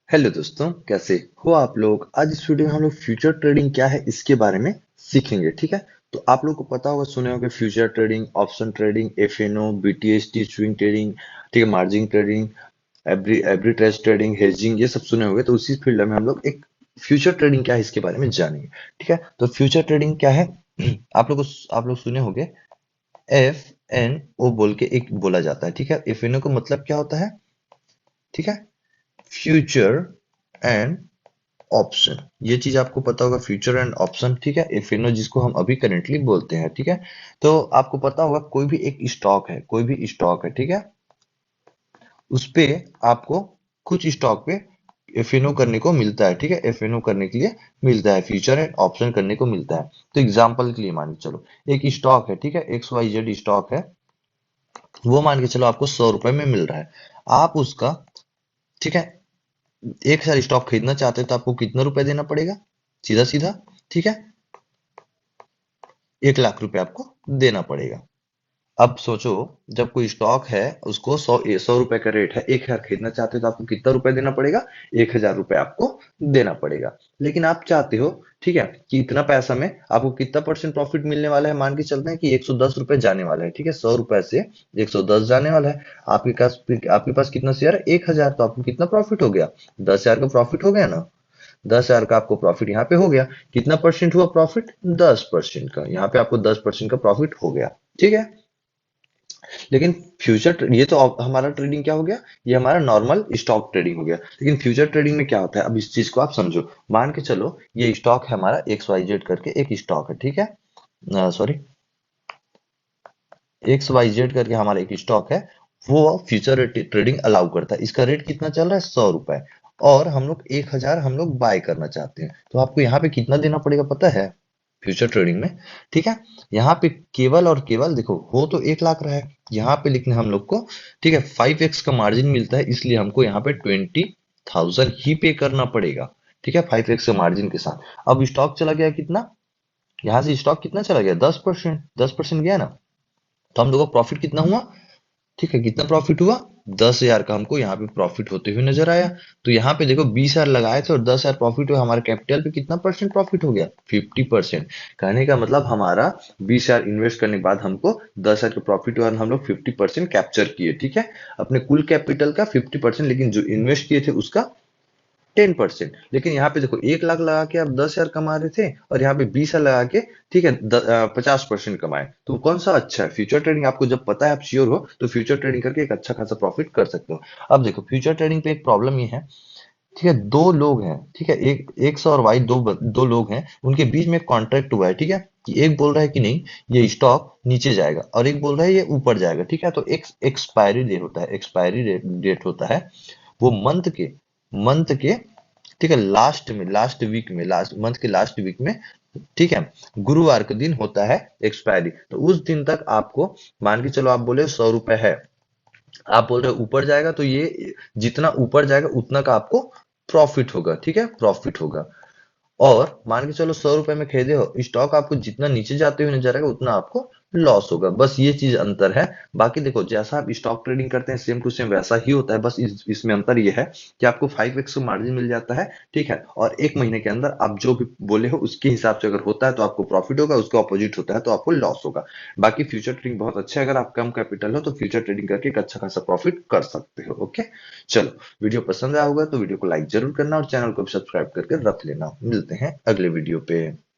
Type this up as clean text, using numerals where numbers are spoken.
Hello दोस्तों, कैसे हो आप लोग। आज इस वीडियो में हम लोग फ्यूचर ट्रेडिंग क्या है इसके बारे में सीखेंगे। ठीक है, तो आप लोग को पता होगा, सुने होंगे future trading, option trading, FNO, BTST, swing trading, ठीक है, margin trading, every trading, hedging, ये सब सुने होंगे। तो उसी फील्ड में हम लोग एक फ्यूचर ट्रेडिंग क्या है इसके बारे में जानेंगे। ठीक है, तो फ्यूचर ट्रेडिंग क्या है आप लोग सुने होंगे, एफ एन ओ बोल के एक बोला जाता है। ठीक है, एफएनओ का मतलब क्या होता है? ठीक है, फ्यूचर एंड ऑप्शन, ये चीज आपको पता होगा, फ्यूचर एंड ऑप्शन। ठीक है, एफएनओ जिसको हम अभी करेंटली बोलते हैं। ठीक है, तो आपको पता होगा कोई भी एक स्टॉक है, कोई भी स्टॉक है, ठीक है, उस पे आपको कुछ स्टॉक पे एफएनओ करने को मिलता है। ठीक है, एफएनओ करने के लिए मिलता है, फ्यूचर एंड ऑप्शन करने को मिलता है। तो एग्जांपल के लिए मान के चलो, एक स्टॉक है, ठीक है, एक्स वाई जेड स्टॉक है, वो मान के चलो आपको 100 रुपए में मिल रहा है। आप उसका, ठीक है, 1,000 स्टॉक खरीदना चाहते हैं तो आपको कितना रुपए देना पड़ेगा? सीधा सीधा, ठीक है, 1,00,000 रुपए आपको देना पड़ेगा। अब सोचो, जब कोई स्टॉक है, उसको 100 रुपए का रेट है, 1,000 खरीदना चाहते हो तो आपको कितना रुपए देना पड़ेगा? 1,000 रुपए आपको देना पड़ेगा। लेकिन आप चाहते हो, ठीक है, कि इतना पैसा में आपको कितना परसेंट प्रॉफिट मिलने वाला है। मान के चलते हैं कि 110 रुपए जाने वाला है। ठीक है, 100 रुपए से 110 जाने वाला है। आपके पास कितना शेयर है? 1,000। तो आपको कितना प्रॉफिट हो गया? 10,000 का प्रॉफिट हो गया ना। 10,000 का आपको प्रॉफिट यहाँ पे हो गया। कितना परसेंट हुआ प्रॉफिट? 10% का। यहाँ पे आपको 10% का प्रॉफिट हो गया। ठीक है, लेकिन ये तो हमारा ट्रेडिंग क्या हो गया? ये हमारा नॉर्मल स्टॉक ट्रेडिंग हो गया। लेकिन फ्यूचर ट्रेडिंग में क्या होता है, अब इस चीज को आप समझो। मान के चलो, ये स्टॉक है हमारा, एक्स वाई जेड करके एक स्टॉक है। ठीक है, सॉरी, एक्स वाई जेड करके हमारा एक स्टॉक है। वो फ्यूचर ट्रेडिंग अलाउ करता है। इसका रेट कितना चल रहा है? 100 रुपए। और हम लोग 1,000 हम लोग बाय करना चाहते हैं, तो आपको यहाँ पे कितना देना पड़ेगा पता है? फ्यूचर ट्रेडिंग में, ठीक है, यहाँ पे केवल और केवल देखो, हो तो 1,00,000 रहा है, यहाँ पे लिखने हम लोग को, ठीक है, 5x का मार्जिन मिलता है, इसलिए हमको यहाँ पे 20,000 ही पे करना पड़ेगा। ठीक है, 5x के मार्जिन के साथ। अब स्टॉक चला गया कितना? यहाँ से स्टॉक कितना चला गया? 10%। 10% गया ना, तो हम लोगों का प्रॉफिट कितना हुआ? ठीक है, कितना प्रॉफिट हुआ? 10,000 का हमको यहाँ पे प्रॉफिट होते हुए नजर आया। तो यहाँ पे देखो, 20,000 लगाए थे और 10,000 प्रॉफिट हुआ। हमारे कैपिटल पे कितना परसेंट प्रॉफिट हो गया? 50%। कहने का मतलब हमारा 20,000 इन्वेस्ट करने के बाद हमको 10,000 का प्रॉफिट हुआ और हम लोग 50% कैप्चर किए। ठीक है, अपने कुल कैपिटल का 50%, लेकिन जो इन्वेस्ट किए थे उसका 10%। लेकिन यहाँ पे देखो, 1,00,000 लगा के आप 10,000 कमा रहे थे, और यहाँ पे 20,000 लगा के, ठीक है, 50% कमाए। तो कौन सा अच्छा है? फ्यूचर ट्रेडिंग आपको जब पता है, आप श्योर हो, तो फ्यूचर ट्रेडिंग करके एक अच्छा खासा प्रॉफिट कर सकते हो। अब देखो, फ्यूचर ट्रेडिंग पे एक प्रॉब्लम ये है, ठीक है, दो लोग हैं, ठीक है, एक एक्स और वाई, दो लोग हैं, उनके बीच में कॉन्ट्रैक्ट हुआ है। ठीक है, कि एक बोल रहा है कि नहीं, ये स्टॉक नीचे जाएगा, और एक बोल रहा है ये ऊपर जाएगा। ठीक है, तो एक एक्सपायरी डेट होता है, डेट होता है, वो मंथ के, ठीक है, लास्ट वीक में, लास्ट मंथ के लास्ट वीक में, ठीक है, गुरुवार के दिन होता है एक्सपायरी। तो उस दिन तक आपको, मान के चलो, आप बोले 100 रुपए है, आप बोल रहे हो ऊपर जाएगा, तो ये जितना ऊपर जाएगा उतना का आपको प्रॉफिट होगा। ठीक है, प्रॉफिट होगा। और मान के चलो 100 रुपए में खरीदे हो स्टॉक, आपको जितना नीचे जाते हुए नजर आएगा उतना आपको लॉस होगा। बस ये चीज अंतर है। बाकी देखो, जैसा आप स्टॉक ट्रेडिंग करते हैं सेम टू सेम वैसा ही होता है। बस इसमें अंतर ये है कि आपको 5x मार्जिन मिल जाता है। ठीक है, और एक महीने के अंदर आप जो भी बोले हो उसके हिसाब से अगर होता है तो आपको प्रॉफिट होगा, उसका ऑपोजिट होता है तो आपको लॉस होगा। बाकी फ्यूचर ट्रेडिंग बहुत अच्छा है। अगर आप कम कैपिटल हो तो फ्यूचर ट्रेडिंग करके एक अच्छा खासा प्रॉफिट कर सकते हो। ओके, चलो, वीडियो पसंद आया होगा तो वीडियो को लाइक जरूर करना और चैनल को भी सब्सक्राइब करके रख लेना। मिलते हैं अगले वीडियो पे।